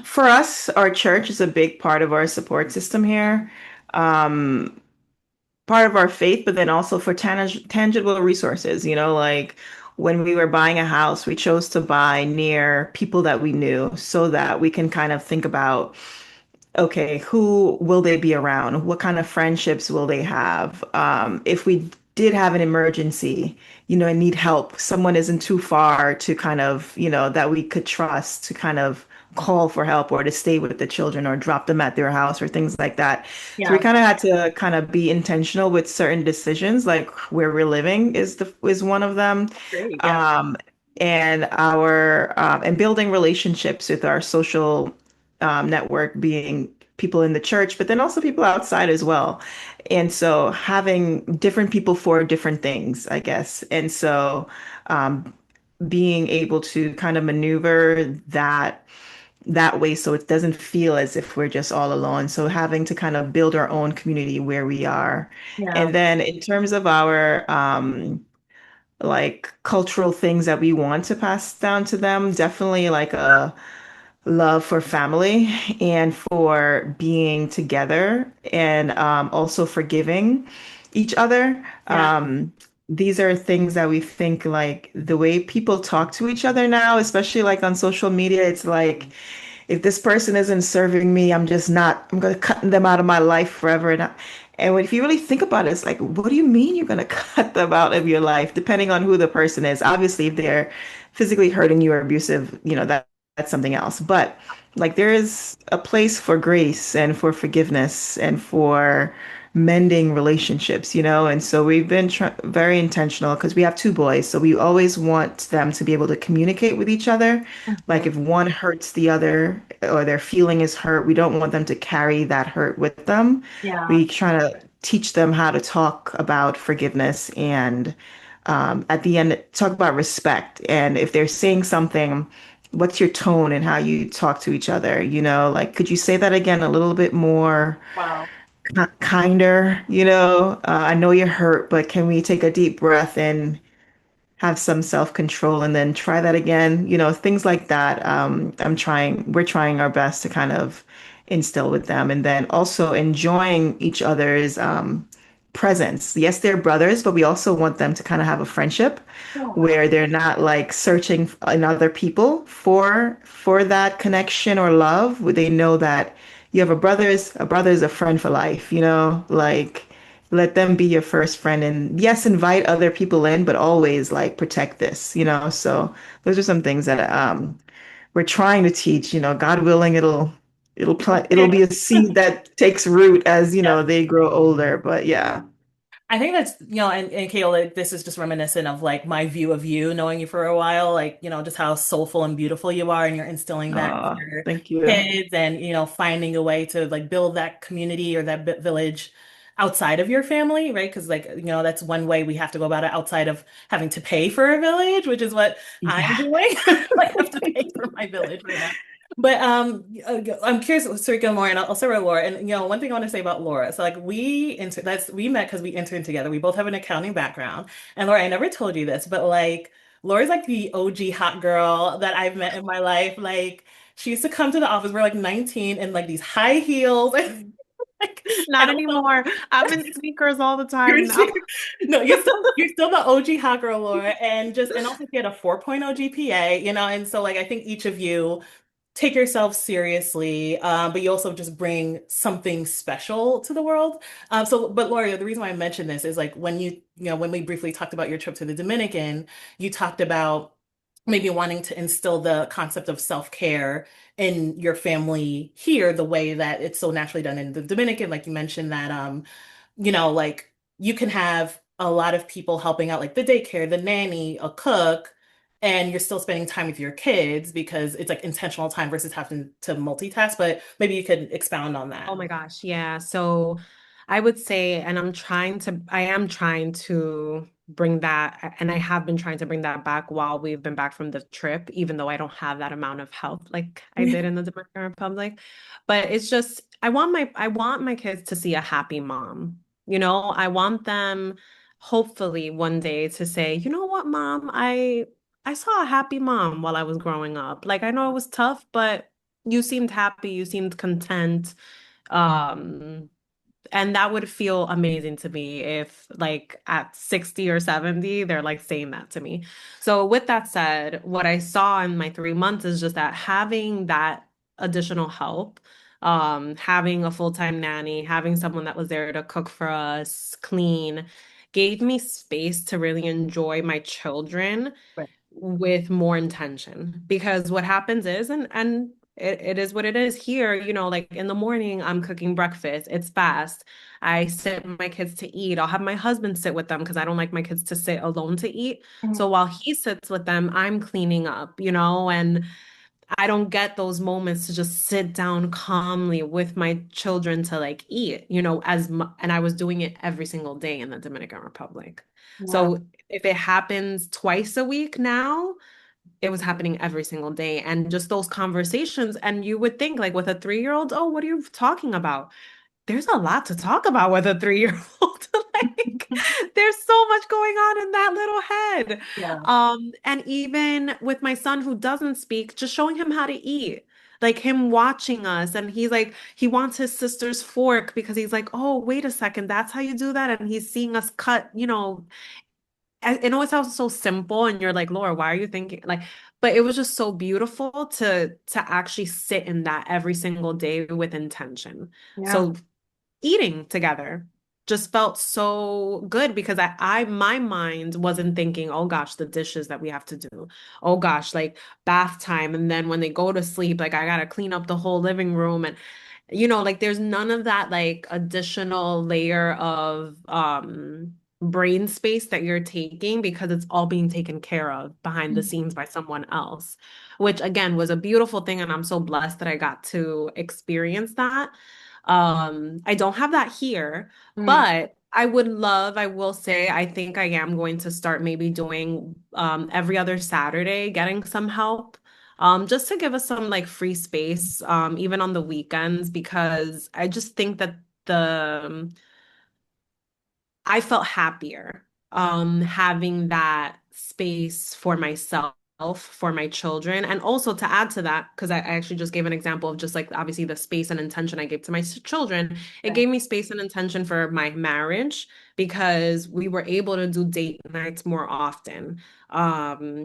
for us, our church is a big part of our support system here. Um, Part of our faith, but then also for tangible resources, like when we were buying a house, we chose to buy near people that we knew so that we can kind of think about, okay, who will they be around? What kind of friendships will they have? If we did have an emergency, and need help, someone isn't too far to kind of, that we could trust to kind of call for help or to stay with the children or drop them at their house or things like that. So we Yeah, kind of had to kind of be intentional with certain decisions, like where we're living is one of them. great. Yeah. Um, and building relationships with our social network being people in the church, but then also people outside as well. And so having different people for different things, I guess. And so um, being able to kind of maneuver that way so it doesn't feel as if we're just all alone. So having to kind of build our own community where we are. Yeah. And then in terms of our like cultural things that we want to pass down to them, definitely like a love for family and for being together and also forgiving each other. Yeah. These are things that we think like the way people talk to each other now, especially like on social media, it's like if this person isn't serving me, I'm going to cut them out of my life forever. And if you really think about it, it's like, what do you mean you're going to cut them out of your life, depending on who the person is? Obviously, if they're physically hurting you or abusive, that's something else. But like there is a place for grace and for forgiveness and for mending relationships, and so we've been very intentional because we have two boys, so we always want them to be able to communicate with each other. Like Mhm. if one hurts the other or their feeling is hurt, we don't want them to carry that hurt with them. Yeah. We try to teach them how to talk about forgiveness and at the end talk about respect. And if they're saying something, what's your tone and how you talk to each other? Like could you say that again a little bit more Wow. kinder? I know you're hurt, but can we take a deep breath and have some self-control and then try that again? Things like that. We're trying our best to kind of instill with them. And then also enjoying each other's presence. Yes, they're brothers, but we also want them to kind of have a friendship Oh, wow. where they're not like searching in other people for that connection or love. Where they know that you have a brother is a friend for life, like let them be your first friend and yes, invite other people in, but always like protect this, so those are some things that we're trying to teach. God willing, it'll be a seed that takes root as Yeah. they grow older, but yeah. I think that's, and Kayla, like, this is just reminiscent of like my view of you, knowing you for a while, like, just how soulful and beautiful you are, and you're instilling that in your Thank you. kids and, finding a way to like build that community or that village outside of your family, right? Because like, that's one way we have to go about it outside of having to pay for a village, which is what I'm Yeah. doing. Like, I have to pay for my village right now. But I'm curious, Sarika and Laura, and I'll start with Laura. And one thing I want to say about Laura, so like we met because we interned together. We both have an accounting background. And Laura, I never told you this, but like Laura's like the OG hot girl that I've met in my life. Like she used to come to the office. We're like 19 and like these high heels. Like, Not and also anymore. I'm in sneakers all the you're time now. no, you're still the OG hot girl, Laura, and also she had a 4.0 GPA, and so like I think each of you take yourself seriously, but you also just bring something special to the world. But Laura, the reason why I mentioned this is like when we briefly talked about your trip to the Dominican, you talked about maybe wanting to instill the concept of self-care in your family here, the way that it's so naturally done in the Dominican. Like you mentioned that, like you can have a lot of people helping out, like the daycare, the nanny, a cook, and you're still spending time with your kids because it's like intentional time versus having to multitask. But maybe you could expound on that. Oh my gosh, yeah. So I would say, and I am trying to bring that, and I have been trying to bring that back while we've been back from the trip, even though I don't have that amount of help like I did in the Dominican Republic. But it's just, I want my kids to see a happy mom. You know, I want them hopefully one day to say, you know what, mom, I saw a happy mom while I was growing up. Like I know it was tough, but you seemed happy, you seemed content. Um, and that would feel amazing to me if, like, at 60 or 70, they're like saying that to me. So, with that said, what I saw in my 3 months is just that having that additional help, having a full-time nanny, having someone that was there to cook for us, clean, gave me space to really enjoy my children Right. with more intention. Because what happens is, and it is what it is here, you know, like in the morning, I'm cooking breakfast. It's fast. I sit my kids to eat. I'll have my husband sit with them because I don't like my kids to sit alone to eat. Mhm. So while he sits with them, I'm cleaning up, you know, and I don't get those moments to just sit down calmly with my children to like eat, you know, and I was doing it every single day in the Dominican Republic. Wow. So if it happens twice a week now, it was happening every single day. And just those conversations. And you would think, like, with a 3-year-old, oh, what are you talking about? There's a lot to talk about with a 3-year-old. Like, there's so much going on in that little head. Yeah. And even with my son who doesn't speak, just showing him how to eat. Like him watching us, and he's like, he wants his sister's fork because he's like, oh, wait a second, that's how you do that. And he's seeing us cut, you know, I know it sounds so simple, and you're like, Laura, why are you thinking like, but it was just so beautiful to actually sit in that every single day with intention. Yeah. So eating together just felt so good because my mind wasn't thinking, oh gosh, the dishes that we have to do. Oh gosh, like bath time. And then when they go to sleep, like I gotta clean up the whole living room. And you know, like there's none of that like additional layer of brain space that you're taking because it's all being taken care of behind the scenes by someone else, which again was a beautiful thing. And I'm so blessed that I got to experience that. I don't have that here, Mm. but I will say, I think I am going to start maybe doing every other Saturday, getting some help. Just to give us some like free space, even on the weekends, because I just think that the I felt happier having that space for myself, for my children. And also to add to that, because I actually just gave an example of just like obviously the space and intention I gave to my children, it Right. gave me space and intention for my marriage because we were able to do date nights more often.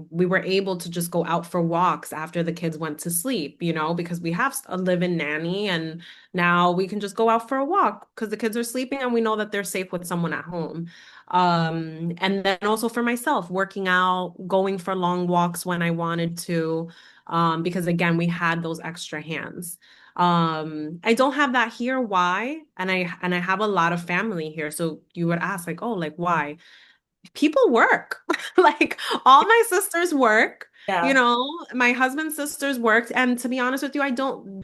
We were able to just go out for walks after the kids went to sleep, you know, because we have a live-in nanny, and now we can just go out for a walk because the kids are sleeping and we know that they're safe with someone at home. And then also for myself, working out, going for long walks when I wanted to, because again, we had those extra hands. I don't have that here. Why? And I have a lot of family here. So you would ask, like, oh, like why? People work. Like all my sisters work, you Yeah. know, my husband's sisters worked. And to be honest with you,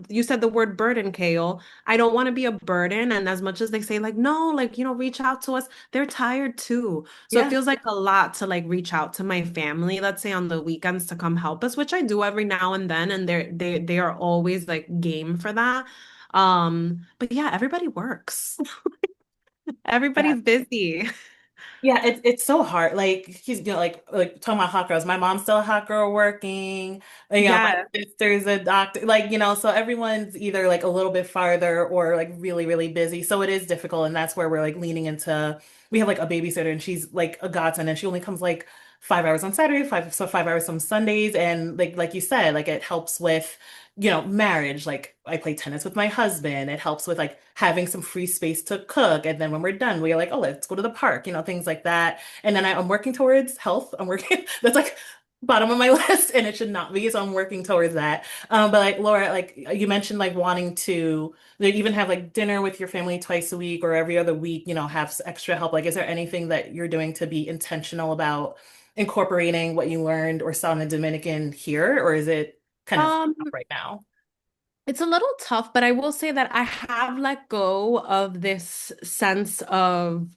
you said the word burden, Kayoll. I don't want to be a burden. And as much as they say, like, no, like, you know, reach out to us, they're tired too. So it Yeah. feels like a lot to like reach out to my family, let's say on the weekends to come help us, which I do every now and then. And they are always like game for that. But yeah, everybody works. Yeah. Everybody's busy. Yeah, it's so hard. Like he's like talking about hot girls. My mom's still a hot girl working. My Yeah. sister's a doctor. Like, so everyone's either like a little bit farther or like really, really busy. So it is difficult. And that's where we're like leaning into we have like a babysitter and she's like a godsend and she only comes like 5 hours on Saturday, 5 hours some Sundays. And like you said, like it helps with marriage. Like I play tennis with my husband. It helps with like having some free space to cook. And then when we're done, we're like, oh, let's go to the park, things like that. And then I'm working towards health. I'm working, that's like bottom of my list and it should not be. So I'm working towards that. But like Laura, like you mentioned, like wanting to like, even have like dinner with your family twice a week or every other week, have extra help. Like, is there anything that you're doing to be intentional about incorporating what you learned or saw in the Dominican here? Or is it kind of Um, right now? It's a little tough, but I will say that I have let go of this sense of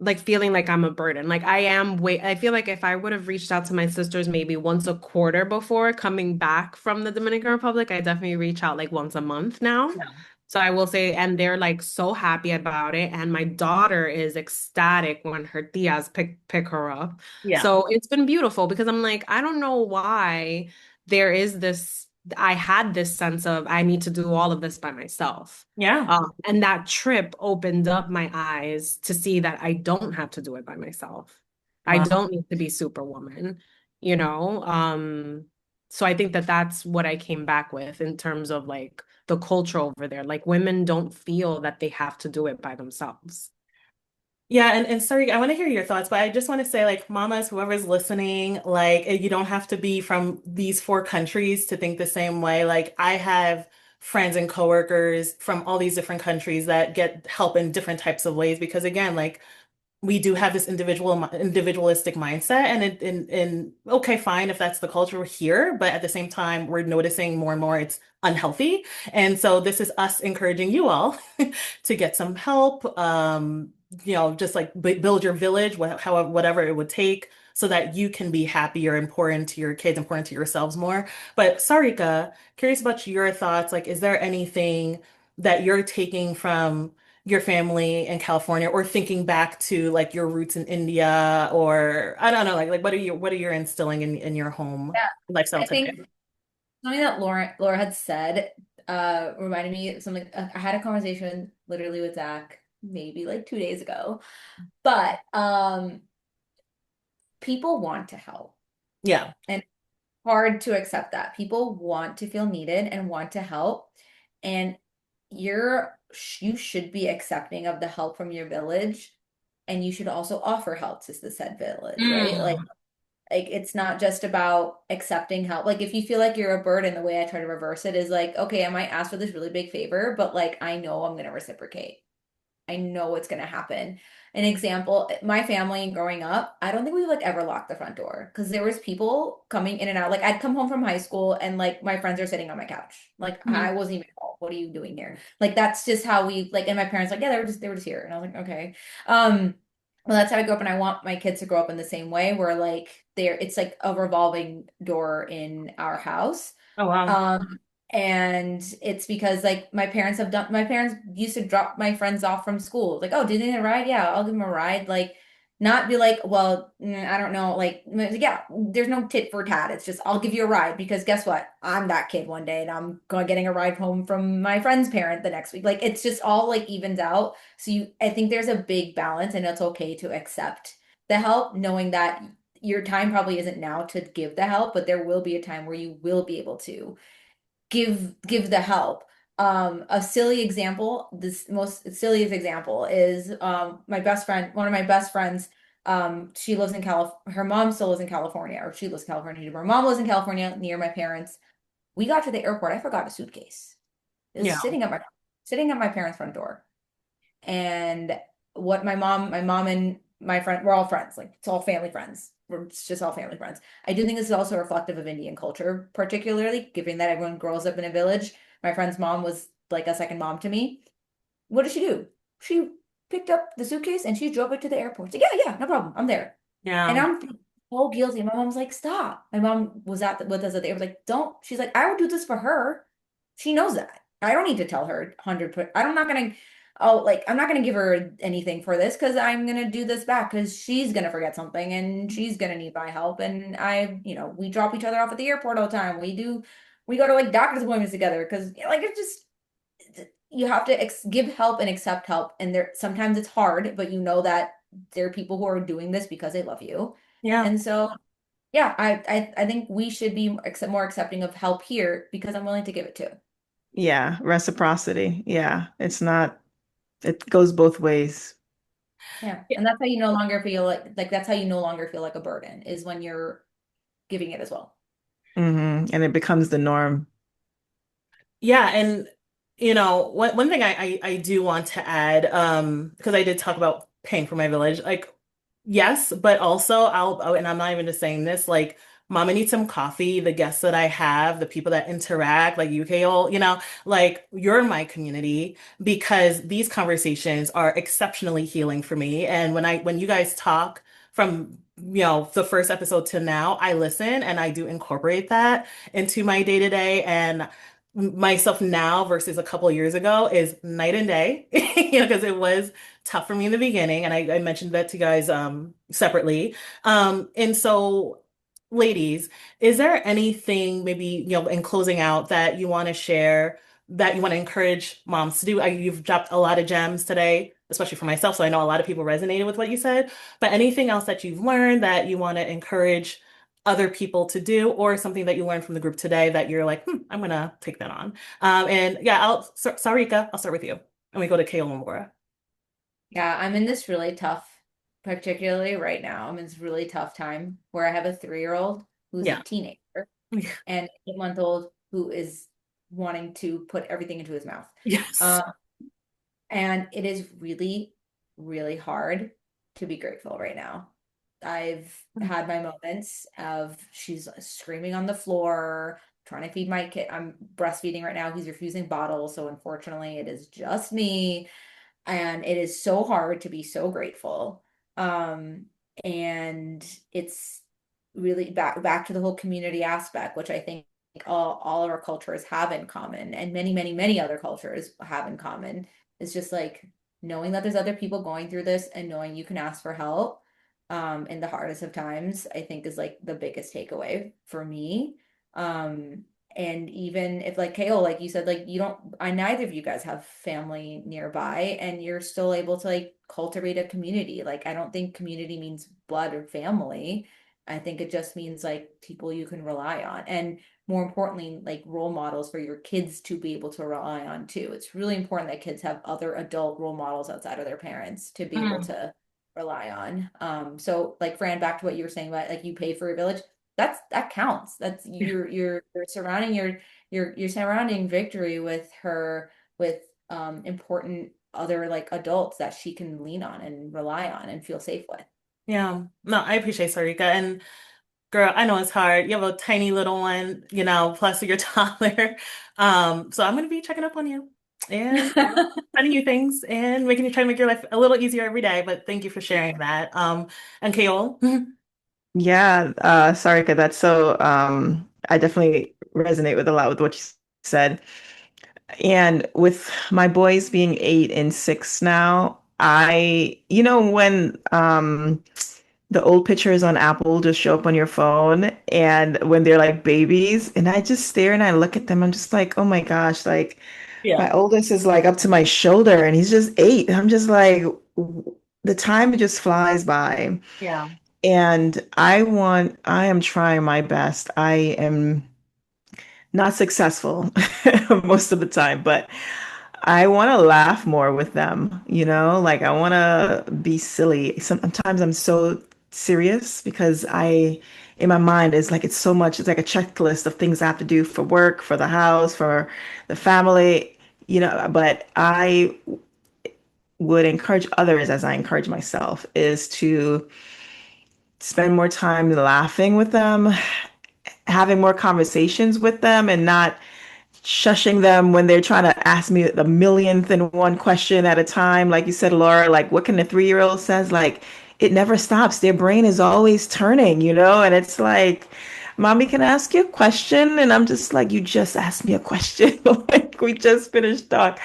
like feeling like I'm a burden. Like I feel like if I would have reached out to my sisters maybe once a quarter before coming back from the Dominican Republic, I definitely reach out like once a month now. Yeah. So I will say, and they're like so happy about it. And my daughter is ecstatic when her tias pick her up. Yeah. So it's been beautiful because I'm like, I don't know why there is this, I had this sense of I need to do all of this by myself. Yeah. And that trip opened up my eyes to see that I don't have to do it by myself. I Wow. don't need to be superwoman, you know? So I think that that's what I came back with in terms of like the culture over there. Like women don't feel that they have to do it by themselves. Yeah, and sorry, I want to hear your thoughts, but I just want to say, like, mamas, whoever's listening, like, you don't have to be from these four countries to think the same way. Like, I have friends and coworkers from all these different countries that get help in different types of ways because, again, like, we do have this individualistic mindset, and okay, fine if that's the culture here, but at the same time, we're noticing more and more it's unhealthy, and so this is us encouraging you all to get some help. Just like build your village, however, whatever it would take, so that you can be happier and pour into your kids and pour into yourselves more. But Sarika, curious about your thoughts. Like, is there anything that you're taking from your family in California or thinking back to like your roots in India or I don't know, like what are you instilling in your home Yeah, lifestyle I today? think something that Laura had said reminded me of something I had a conversation literally with Zach maybe like 2 days ago. But people want to help. Yeah. And hard to accept that. People want to feel needed and want to help. And you should be accepting of the help from your village. And you should also offer help to the said village, right? Mm. Like it's not just about accepting help. Like if you feel like you're a burden, the way I try to reverse it is like, okay, I might ask for this really big favor, but like I know I'm gonna reciprocate. I know what's going to happen. An example, my family growing up, I don't think we like ever locked the front door because there was people coming in and out. Like I'd come home from high school and like my friends are sitting on my couch. Like I Mhm. wasn't even home. What are you doing here? Like that's just how we like and my parents like, yeah, they were just here. And I was like, okay. Um well, that's how I grew up, and I want my kids to grow up in the same way where like it's like a revolving door in our house. Oh wow. Um, and it's because like my parents used to drop my friends off from school. Like, oh, did they need a ride? Yeah, I'll give them a ride. Like, not be like, well, I don't know. Like, yeah, there's no tit for tat. It's just, I'll give you a ride because guess what? I'm that kid one day and I'm going getting a ride home from my friend's parent the next week. Like, it's just all like evens out. So I think there's a big balance, and it's okay to accept the help, knowing that your time probably isn't now to give the help, but there will be a time where you will be able to give the help. A silly example, this most silliest example is my best friend, one of my best friends, she lives in her mom still lives in California, or she lives in California. Her mom lives in California near my parents. We got to the airport, I forgot a suitcase. It was Yeah. sitting at my parents' front door. And what my mom and my friend, we're all friends, like it's all family friends. It's just all family friends. I do think this is also reflective of Indian culture, particularly given that everyone grows up in a village. My friend's mom was like a second mom to me. What did she do? She picked up the suitcase and she drove it to the airport. She's like, yeah, yeah, no problem. I'm there. And Yeah. I'm so guilty. My mom's like, stop. My mom was with us at the airport, like, don't. She's like, I would do this for her. She knows that. I don't need to tell her 100. I'm not gonna. Oh, like I'm not gonna give her anything for this because I'm gonna do this back because she's gonna forget something and she's gonna need my help. And we drop each other off at the airport all the time. We go to like doctor's appointments together because like it's just you have to give help and accept help. And there sometimes it's hard, but you know that there are people who are doing this because they love you. Yeah. And so yeah, I think we should be more accepting of help here because I'm willing to give it too. Yeah, reciprocity. Yeah, it's not, it goes both ways. Yeah. And that's how you no longer feel like that's how you no longer feel like a burden is when you're giving it as well. And it becomes the norm. Yeah, and one thing I do want to add, because I did talk about paying for my village, like yes, but also and I'm not even just saying this, like Mama Needs Some Coffee, the guests that I have, the people that interact, like you, Kayoll, like you're my community because these conversations are exceptionally healing for me. And when you guys talk from, the first episode to now, I listen and I do incorporate that into my day to day. And myself now versus a couple of years ago is night and day, because it was tough for me in the beginning. And I mentioned that to you guys separately. And so, ladies, is there anything maybe, in closing out that you want to share that you want to encourage moms to do? You've dropped a lot of gems today, especially for myself. So I know a lot of people resonated with what you said, but anything else that you've learned that you want to encourage other people to do, or something that you learned from the group today that you're like, I'm gonna take that on. And yeah, Sarika, I'll start with you. And we go to Kayoll and Laura. Yeah, I'm in this really tough, particularly right now, I'm in this really tough time where I have a 3-year-old who's a Yeah. teenager and an 8-month-old who is wanting to put everything into his mouth. Yes. And it is really, really hard to be grateful right now. I've had my moments of she's screaming on the floor, trying to feed my kid. I'm breastfeeding right now. He's refusing bottles. So unfortunately, it is just me. And it is so hard to be so grateful. And it's really back to the whole community aspect, which I think all of our cultures have in common, and many, many, many other cultures have in common. It's just like knowing that there's other people going through this and knowing you can ask for help in the hardest of times, I think is like the biggest takeaway for me. And even if like Kayoll, like you said, like neither of you guys have family nearby and you're still able to like cultivate a community. Like I don't think community means blood or family. I think it just means like people you can rely on. And more importantly, like role models for your kids to be able to rely on too. It's really important that kids have other adult role models outside of their parents to be able to rely on. So like Fran, back to what you were saying about like you pay for your village, that counts. That's you're surrounding you're surrounding Victory with important other like adults that she can lean on and rely on and feel safe with. Yeah. No, I appreciate Sarika. And girl, I know it's hard. You have a tiny little one, plus your toddler. So I'm gonna be checking up on you and sending you things and trying to make your life a little easier every day. But thank you for sharing that. And Kayoll. Yeah, Sarika, that's so I definitely resonate with a lot with what you said. And with my boys being 8 and 6 now, when the old pictures on Apple just show up on your phone and when they're like babies, and I just stare and I look at them, I'm just like, oh my gosh, like Yeah. my oldest is like up to my shoulder and he's just 8. I'm just like, the time just flies by. Yeah. And I am trying my best. I am not successful most of the time, but I want to laugh more with them, like I want to be silly. Sometimes I'm so serious because in my mind, it's so much, it's like a checklist of things I have to do for work, for the house, for the family, but I would encourage others as I encourage myself is to spend more time laughing with them, having more conversations with them, and not shushing them when they're trying to ask me the millionth and one question at a time. Like you said, Laura, like what can a 3-year-old says? Like it never stops. Their brain is always turning, and it's like, Mommy, can I ask you a question? And I'm just like, you just asked me a question. Like we just finished talk.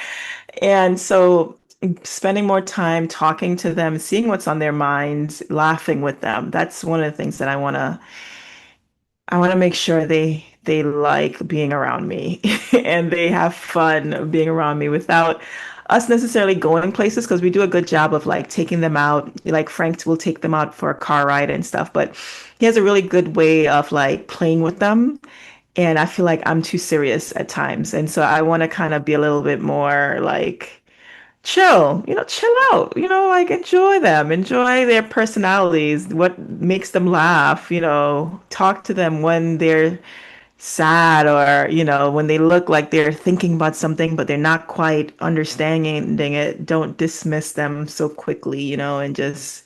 And so spending more time talking to them, seeing what's on their minds, laughing with them. That's one of the things that I want to make sure they like being around me and they have fun being around me without us necessarily going places because we do a good job of like taking them out. Like Frank will take them out for a car ride and stuff, but he has a really good way of like playing with them. And I feel like I'm too serious at times. And so I want to kind of be a little bit more like chill, chill out, like enjoy them, enjoy their personalities, what makes them laugh, talk to them when they're sad or, when they look like they're thinking about something, but they're not quite understanding it. Don't dismiss them so quickly, and just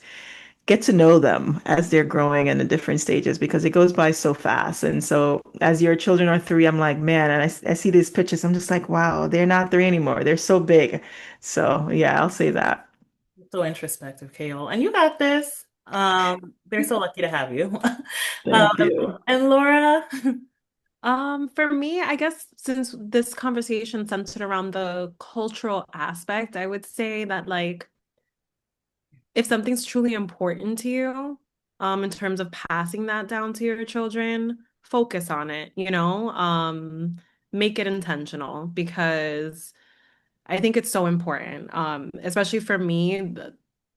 get to know them as they're growing in the different stages because it goes by so fast. And so as your children are 3, I'm like, man, and I see these pictures, I'm just like, wow, they're not 3 anymore. They're so big. So yeah, I'll say that. So introspective, Kayoll. And you got this. They're so lucky to have you. Thank you. And Laura, For me, I guess since this conversation centered around the cultural aspect, I would say that like if something's truly important to you, in terms of passing that down to your children, focus on it, make it intentional because I think it's so important, especially for me.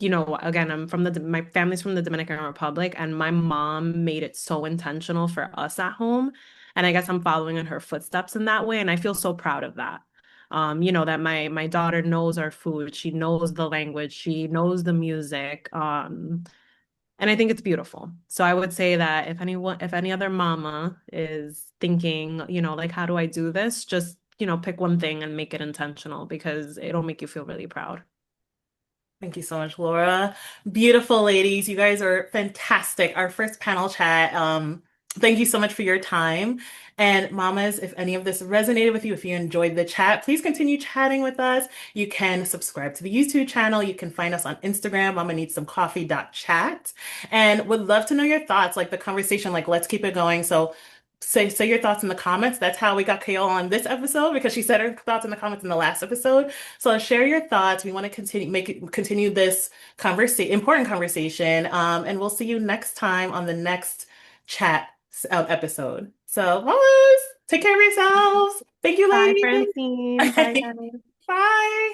Again, my family's from the Dominican Republic, and my mom made it so intentional for us at home. And I guess I'm following in her footsteps in that way, and I feel so proud of that. That my daughter knows our food, she knows the language, she knows the music, and I think it's beautiful. So I would say that if any other mama is thinking, like, how do I do this? Just, pick one thing and make it intentional because it'll make you feel really proud. thank you so much, Laura. Beautiful ladies. You guys are fantastic. Our first panel chat. Thank you so much for your time. And mamas, if any of this resonated with you, if you enjoyed the chat, please continue chatting with us. You can subscribe to the YouTube channel. You can find us on Instagram, mamaneedsomecoffee.chat. And would love to know your thoughts, like the conversation, like let's keep it going. So say your thoughts in the comments. That's how we got Kayoll on this episode because she said her thoughts in the comments in the last episode. So share your thoughts. We want to continue this important conversation. And we'll see you next time on the next chat episode. So, always take care of yourselves. Thank you, Bye, ladies. Francine. Bye, guys. Bye.